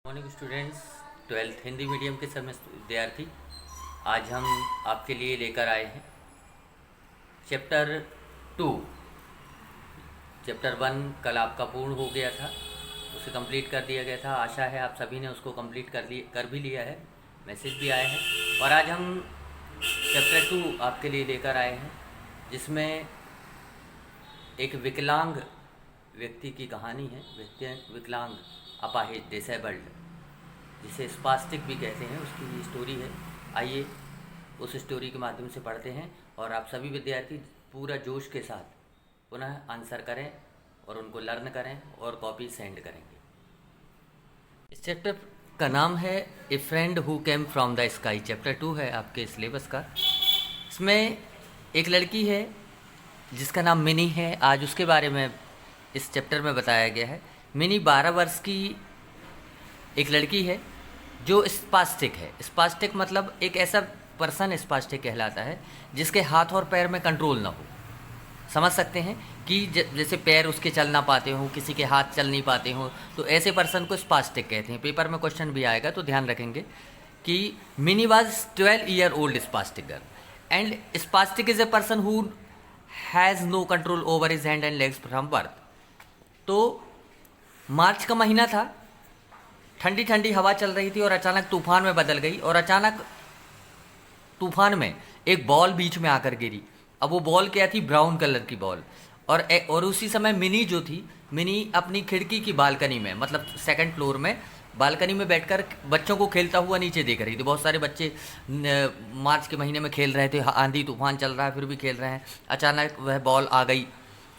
Morning students, 12th Hindi medium के सभी विद्यार्थी, आज हम आपके लिए लेकर आए हैं चैप्टर 2। चैप्टर 1 कल आपका पूर्ण हो गया था, उसे कंप्लीट कर दिया गया था। आशा है आप सभी ने उसको कंप्लीट कर भी लिया है, मैसेज भी आए हैं। और आज हम चैप्टर 2 आपके लिए लेकर आए हैं, जिसमें एक विकलांग व्यक्ति की कहानी है। विकलांग, अपाहिज, डिसेबल्ड, जिसे स्पास्टिक भी कहते हैं, उसकी स्टोरी है। आइए उस स्टोरी के माध्यम से पढ़ते हैं और आप सभी विद्यार्थी पूरा जोश के साथ पुनः आंसर करें और उनको लर्न करें और कॉपी सेंड करेंगे। इस चैप्टर का नाम है ए friend who came from the sky. Chapter 2 है आपके सिलेबस का। इसमें एक लड़की है जिसका नाम मिनी है। आज उसके बारे में इस चैप्टर में बताया गया है। मिनी 12 वर्ष की एक लड़की है जो स्पास्टिक है। स्पास्टिक मतलब एक ऐसा पर्सन स्पास्टिक कहलाता है जिसके हाथ और पैर में कंट्रोल ना हो। समझ सकते हैं कि जैसे पैर उसके चल ना पाते हों, किसी के हाथ चल नहीं पाते हों, तो ऐसे पर्सन को स्पास्टिक कहते हैं। पेपर में क्वेश्चन भी आएगा तो ध्यान रखेंगे कि Mini was 12 year old spastic girl and spastic is a person who has no control over his hand and legs from birth. तो मार्च का महीना था, ठंडी ठंडी हवा चल रही थी और अचानक तूफान में बदल गई। और अचानक तूफान में एक बॉल बीच में आकर गिरी। अब वो बॉल क्या थी? ब्राउन कलर की बॉल। और उसी समय मिनी जो थी, मिनी अपनी खिड़की की बालकनी में, मतलब सेकंड फ्लोर में बालकनी में बैठकर बच्चों को खेलता हुआ नीचे देख रही थी। बहुत सारे बच्चे मार्च के महीने में खेल रहे थे, आंधी तूफान चल रहा है फिर भी खेल रहे हैं। अचानक वह बॉल आ गई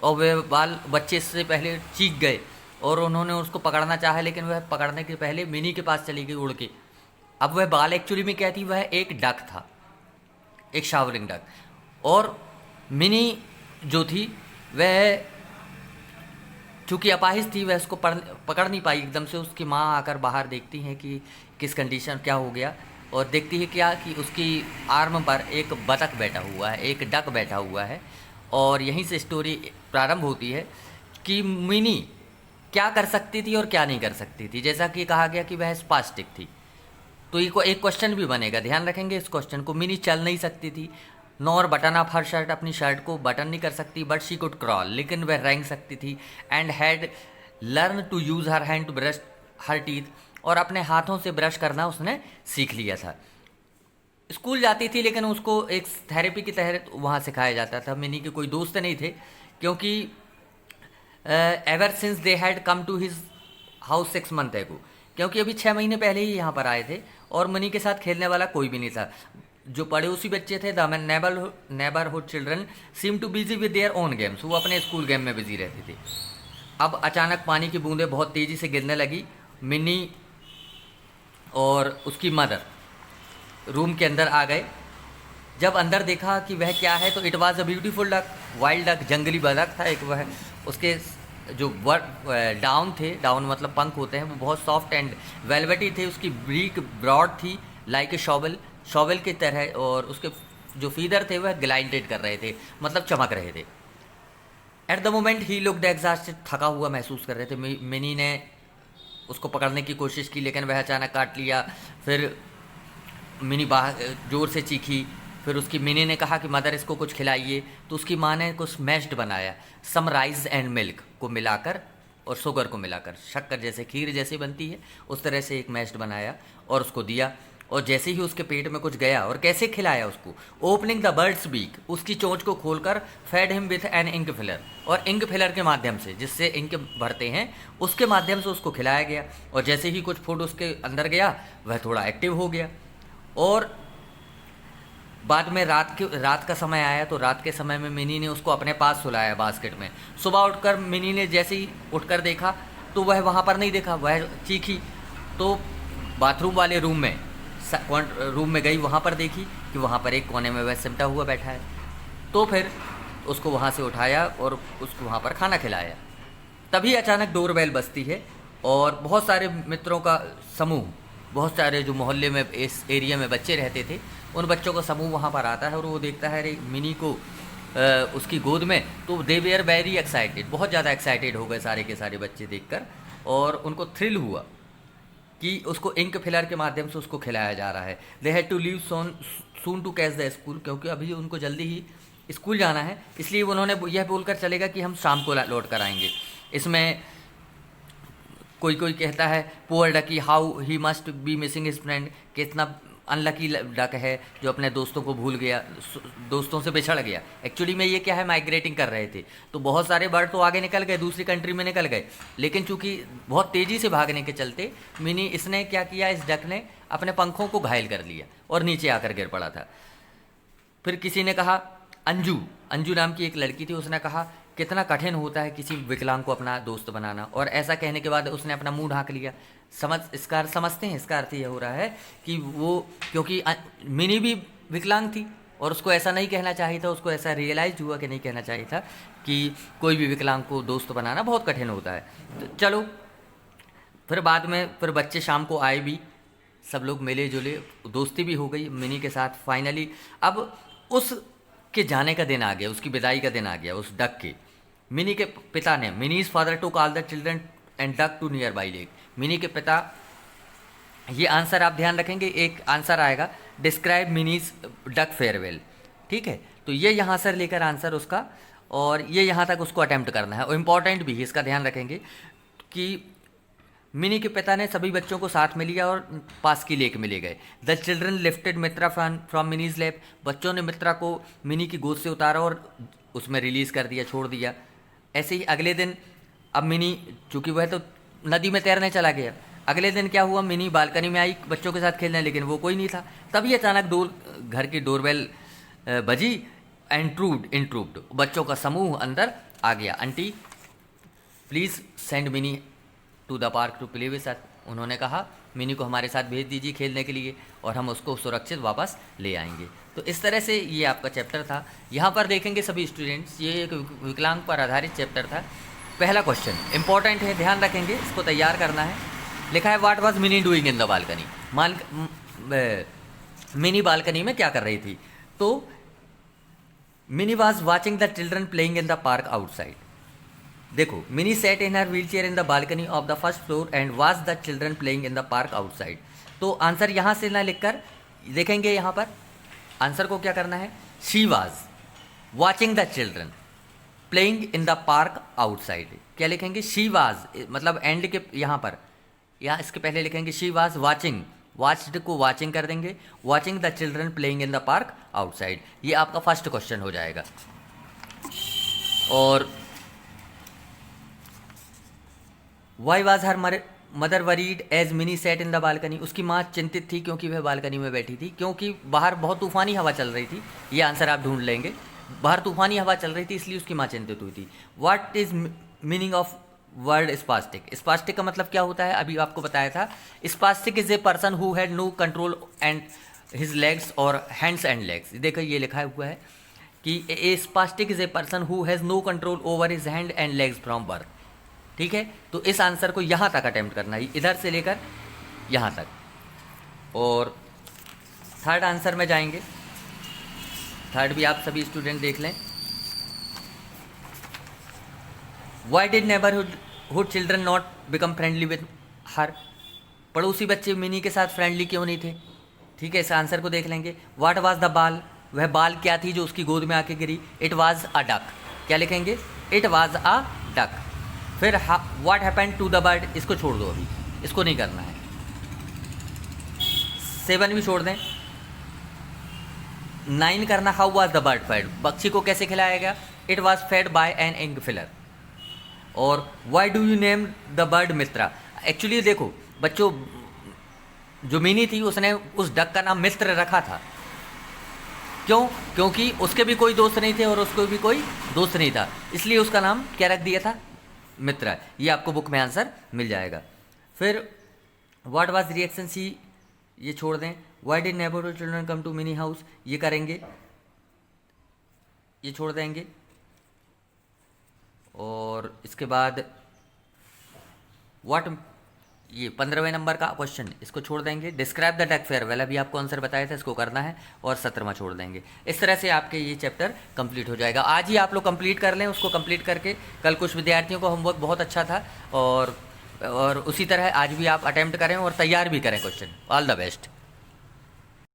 और वह बाल बच्चे से पहले चीख गए और उन्होंने उसको पकड़ना चाहा, लेकिन वह पकड़ने के पहले मिनी के पास चली गई उड़ के। अब वह बाल एक्चुअली में क्या थी? वह एक डक था, एक शावरिंग डक। और मिनी जो थी वह चूँकि अपाहिज थी, वह उसको पकड़ नहीं पाई। एकदम से उसकी माँ आकर बाहर देखती हैं कि किस कंडीशन क्या हो गया, और देखती है क्या कि उसकी आर्म पर एक बतख बैठा हुआ है, एक डक बैठा हुआ है। और यहीं से स्टोरी प्रारंभ होती है कि मिनी क्या कर सकती थी और क्या नहीं कर सकती थी। जैसा कि कहा गया कि वह स्पास्टिक थी, तो ये को एक क्वेश्चन भी बनेगा, ध्यान रखेंगे इस क्वेश्चन को। मिनी चल नहीं सकती थी, नॉर बटन अप हर शर्ट, अपनी शर्ट को बटन नहीं कर सकती, बट शी कुड क्रॉल, लेकिन वह रेंग सकती थी। And had learn to use her hand to brush her teeth, और अपने हाथों से ब्रश करना उसने सीख लिया था। स्कूल जाती थी लेकिन उसको एक थेरेपी के तहत वहाँ सिखाया जाता था। मिनी के कोई दोस्त नहीं थे, क्योंकि ever since they had come to his house 6 month ago, क्योंकि अभी 6 महीने पहले ही यहाँ पर आए थे और मिनी के साथ खेलने वाला कोई भी नहीं था। जो पड़ोसी बच्चे थे, the neighbourhood children seem too busy with their own games, वो अपने स्कूल गेम में बिजी रहते थे। अब अचानक पानी की बूंदें बहुत तेज़ी से गिरने लगी। मिनी और उसकी मदर रूम के अंदर आ गए। जब अंदर देखा कि वह क्या है, तो it was a beautiful duck, wild duck, जंगली बतख था एक। वह उसके जो डाउन थे, डाउन मतलब पंख होते हैं, वो बहुत सॉफ्ट एंड वेलवेटी थे। उसकी बीक ब्रॉड थी लाइक ए शॉवेल की तरह, और उसके जो फीदर थे वह ग्लाइंटेड कर रहे थे, मतलब चमक रहे थे। At the moment he looked exhausted, थका हुआ महसूस कर रहे थे। मिनी ने उसको पकड़ने की कोशिश की, लेकिन वह अचानक काट लिया। फिर मिनी बाहर जोर से चीखी। फिर उसकी मिनी ने कहा कि मदर इसको कुछ खिलाइए, तो उसकी माँ ने कुछ मैश्ड बनाया, सम राइस एंड मिल्क को मिलाकर और शुगर को मिलाकर, शक्कर जैसे खीर जैसे बनती है उस तरह से एक मैश्ड बनाया और उसको दिया। और जैसे ही उसके पेट में कुछ गया, और कैसे खिलाया उसको, ओपनिंग द बर्ड्स बीक, उसकी चोंच को खोलकर, fed him with an ink filler, और इंक फिलर के माध्यम से, जिससे इंक भरते हैं उसके माध्यम से उसको खिलाया गया। और जैसे ही कुछ फूड उसके अंदर गया, वह थोड़ा एक्टिव हो गया। और बाद में रात का समय आया, तो रात के समय में मिनी ने उसको अपने पास सुलाया बास्केट में। सुबह उठकर मिनी ने जैसे ही उठकर देखा तो वह वहाँ पर नहीं देखा, वह चीखी। तो बाथरूम वाले रूम में गई, वहाँ पर देखी कि वहाँ पर एक कोने में वह सिमटा हुआ बैठा है। तो फिर उसको वहाँ से उठाया और उसको वहाँ पर खाना खिलाया। तभी अचानक डोरबेल बजती है और बहुत सारे मित्रों का समूह, बहुत सारे जो मोहल्ले में इस एरिया में बच्चे रहते थे, उन बच्चों का समूह वहाँ पर आता है और वो देखता है मिनी को उसकी गोद में। तो दे वेयर वेरी एक्साइटेड, बहुत ज़्यादा एक्साइटेड हो गए सारे के सारे बच्चे देखकर, और उनको थ्रिल हुआ कि उसको इंक फिलर के माध्यम से उसको खिलाया जा रहा है। They had to leave soon to catch the school, क्योंकि अभी उनको जल्दी ही स्कूल जाना है, इसलिए उन्होंने यह बोलकर चलेगा कि हम शाम को लौट कर आएंगे। इसमें कोई कोई कहता है poor ducky how he must be missing his friend, कितना अनलकी डक है जो अपने दोस्तों को भूल गया, दोस्तों से बिछड़ गया। एक्चुअली में ये क्या है, माइग्रेटिंग कर रहे थे तो बहुत सारे बर्ड तो आगे निकल गए, दूसरी कंट्री में निकल गए, लेकिन चूंकि बहुत तेज़ी से भागने के चलते इसने क्या किया, इस डक ने अपने पंखों को घायल कर लिया और नीचे आकर गिर पड़ा था। फिर किसी ने कहा, अंजू नाम की एक लड़की थी, उसने कहा कितना कठिन होता है किसी विकलांग को अपना दोस्त बनाना, और ऐसा कहने के बाद उसने अपना मुंह ढांक लिया। समझते हैं इसका अर्थ यह हो रहा है कि वो, क्योंकि मिनी भी विकलांग थी और उसको ऐसा नहीं कहना चाहिए था, उसको ऐसा रियलाइज हुआ कि नहीं कहना चाहिए था कि कोई भी विकलांग को दोस्त बनाना बहुत कठिन होता है। तो चलो, फिर बाद में फिर बच्चे शाम को आए भी, सब लोग मिले जुले, दोस्ती भी हो गई मिनी के साथ। फाइनली अब उसके जाने का दिन आ गया, उसकी विदाई का दिन आ गया उस डक के। मिनी के पिता ने, Mini's father took all the children and duck to nearby lake. Mini के पिता, ये आंसर आप ध्यान रखेंगे, एक आंसर आएगा डिस्क्राइब मिनीज डक फेयरवेल, ठीक है। तो ये यहाँ से लेकर आंसर उसका, और ये यहाँ तक उसको अटेम्प्ट करना है। और इम्पॉर्टेंट भी, इसका ध्यान रखेंगे कि मिनी के पिता ने सभी बच्चों को साथ में लिया और पास की लेक में ले गए। The children lifted Mitra from minis lap, बच्चों ने मित्रा को मिनी की गोद से उतारा और उसमें रिलीज़ कर दिया, छोड़ दिया। ऐसे ही अगले दिन, अब मिनी चूँकि वह तो नदी में तैरने चला गया, अगले दिन क्या हुआ, मिनी बालकनी में आई बच्चों के साथ खेलने, लेकिन वो कोई नहीं था। तभी अचानक घर की डोरबेल बजी, इंट्रूड, बच्चों का समूह अंदर आ गया। Aunty please send Mini to the park to play with us, उन्होंने कहा मिनी को हमारे साथ भेज दीजिए खेलने के लिए और हम उसको सुरक्षित वापस ले आएंगे। तो इस तरह से ये आपका चैप्टर था। यहाँ पर देखेंगे सभी स्टूडेंट्स, ये एक विकलांग पर आधारित चैप्टर था। पहला क्वेश्चन इंपॉर्टेंट है, ध्यान रखेंगे, इसको तैयार करना है। लिखा है what was Mini doing in the balcony, Mini balcony में क्या कर रही थी। तो Mini was watching the children playing in the park outside. देखो, Mini sat in her wheelchair in the balcony of the first floor and watch the children playing in the park outside. तो answer यहाँ से ना लिखकर देखेंगे, यहाँ पर answer को क्या करना है, she was watching the children playing in the park outside. क्या लिखेंगे, शी वाज, मतलब एंड के यहाँ इसके पहले लिखेंगे शी वाज वाचिंग, वाच्ड को वाचिंग कर देंगे, watching the children playing in the park outside. ये आपका फर्स्ट क्वेश्चन हो जाएगा। और why was her mother worried as Mini sat in the balcony, उसकी माँ चिंतित थी क्योंकि वह बालकनी में बैठी थी, क्योंकि बाहर बहुत तूफानी हवा चल रही थी। ये आंसर आप ढूंढ लेंगे, बाहर तूफानी हवा चल रही थी इसलिए उसकी माँ चिंतित हुई थी। What is meaning of word spastic, spastic का मतलब क्या होता है, अभी आपको बताया था। Spastic is a person who had no control and his legs और हैंड्स एंड लेग्स। देखो ये लिखा हुआ है कि a spastic is a person who has no control over his hand and legs from birth, ठीक है। तो इस आंसर को यहाँ तक अटेम्प्ट करना है, इधर से लेकर यहाँ तक। और थर्ड आंसर में जाएंगे, थर्ड भी आप सभी स्टूडेंट देख लें। Why did neighbourhood children not become friendly with her, पड़ोसी बच्चे मिनी के साथ फ्रेंडली क्यों नहीं थे, ठीक है। इस आंसर को देख लेंगे। व्हाट वाज द बाल, वह बाल क्या थी जो उसकी गोद में आके गिरी। इट वाज अ डक, क्या लिखेंगे, इट वाज अ डक। फिर what happened to the bird, इसको छोड़ दो, अभी इसको नहीं करना है। 7 भी छोड़ दें। 9 करना, how was the bird fed, पक्षी को कैसे खिलाया गया। It was fed by an ink filler. और why do you name the bird Mitra, actually देखो बच्चों, जो मिनी थी उसने उस डक का नाम मित्र रखा था, क्यों, क्योंकि उसके भी कोई दोस्त नहीं थे और उसको भी कोई दोस्त नहीं था, इसलिए उसका नाम क्या रख दिया था, मित्रा। ये आपको बुक में आंसर मिल जाएगा। फिर व्हाट वाज रिएक्शन सी, ये छोड़ दें। Why did neighbourhood children come to Mini house, ये करेंगे, ये छोड़ देंगे। और इसके बाद व्हाट, ये 15वें नंबर का क्वेश्चन, इसको छोड़ देंगे। डिस्क्राइब द डक फेयरवेल, अभी आपको आंसर बताया था, इसको करना है। और 17वां छोड़ देंगे। इस तरह से आपके ये चैप्टर कंप्लीट हो जाएगा। आज ही आप लोग कंप्लीट कर लें, उसको कंप्लीट करके कल कुछ विद्यार्थियों को होमवर्क बहुत अच्छा था और और उसी तरह आज भी आप अटेम्प्ट करें और तैयार भी करें क्वेश्चन। All the best.